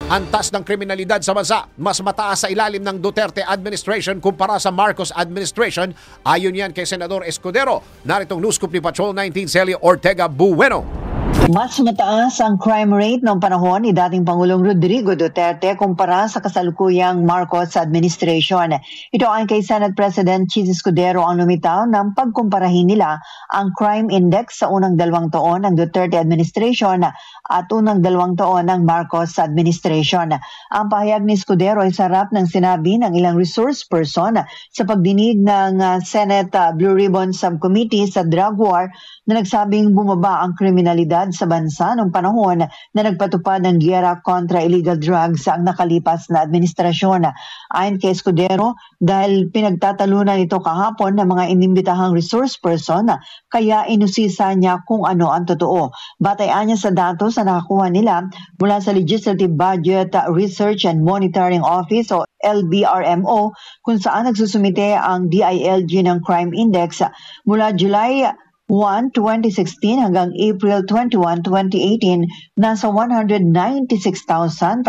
Antas ng kriminalidad sa bansa, mas mataas sa ilalim ng Duterte administration kumpara sa Marcos administration. Ayon yan kay Senador Escudero. Naritong news scoop ni Patrol 19 Celia Ortega Bueno. Mas mataas ang crime rate noong panahon ni dating Pangulong Rodrigo Duterte kumpara sa kasalukuyang Marcos administration. Ito ang kay Senate President Chis Escudero ang lumitaw ng pagkumparahin nila ang crime index sa unang 2 taon ng Duterte administration at unang 2 taon ng Marcos administration. Ang pahayag ni Escudero ay sarap ng sinabi ng ilang resource person sa pagdinig ng Senate Blue Ribbon Subcommittee sa Drug War na nagsabing bumaba ang kriminalidad sa bansa noong panahon na nagpatupad ng giyera kontra illegal drugs ang nakalipas na administrasyon. Ayon kay Escudero, dahil pinagtatalunan ito kahapon ng mga inimbitahang resource person, kaya inusisa niya kung ano ang totoo. Batayan niya sa datos na nakakuha nila mula sa Legislative Budget Research and Monitoring Office o LBRMO kung saan nagsusumite ang DILG ng Crime Index mula July 1, 2016 hanggang April 21, 2018, nasa 196,518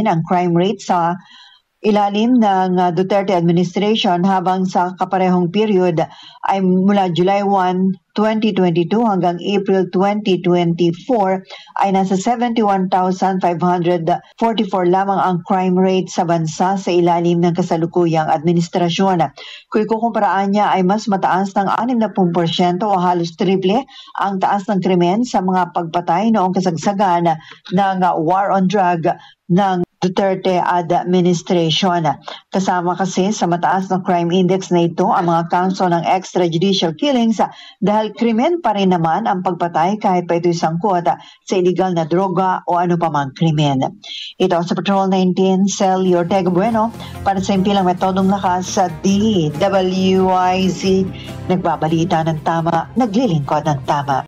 ang crime rate sa ilalim ng Duterte administration habang sa kaparehong period ay mula July 1, 2022 hanggang April 2024 ay nasa 71,544 lamang ang crime rate sa bansa sa ilalim ng kasalukuyang administrasyon. Kung ikukumparaan niya ay mas mataas ng 60% o halos triple ang taas ng krimen sa mga pagpatay noong kasagsagan ng war on drug ng Duterte administration. Kasama kasi sa mataas na crime index na ito ang mga kaso ng extrajudicial killings dahil krimen pa rin naman ang pagpatay kahit pa ito'y sangkot sa illegal na droga o ano pa mang krimen. Ito sa Patrol 19, Celia Ortega Bueno para sa impilang metodong lakas sa DWIZ. Nagbabalita ng tama, naglilingkod ng tama.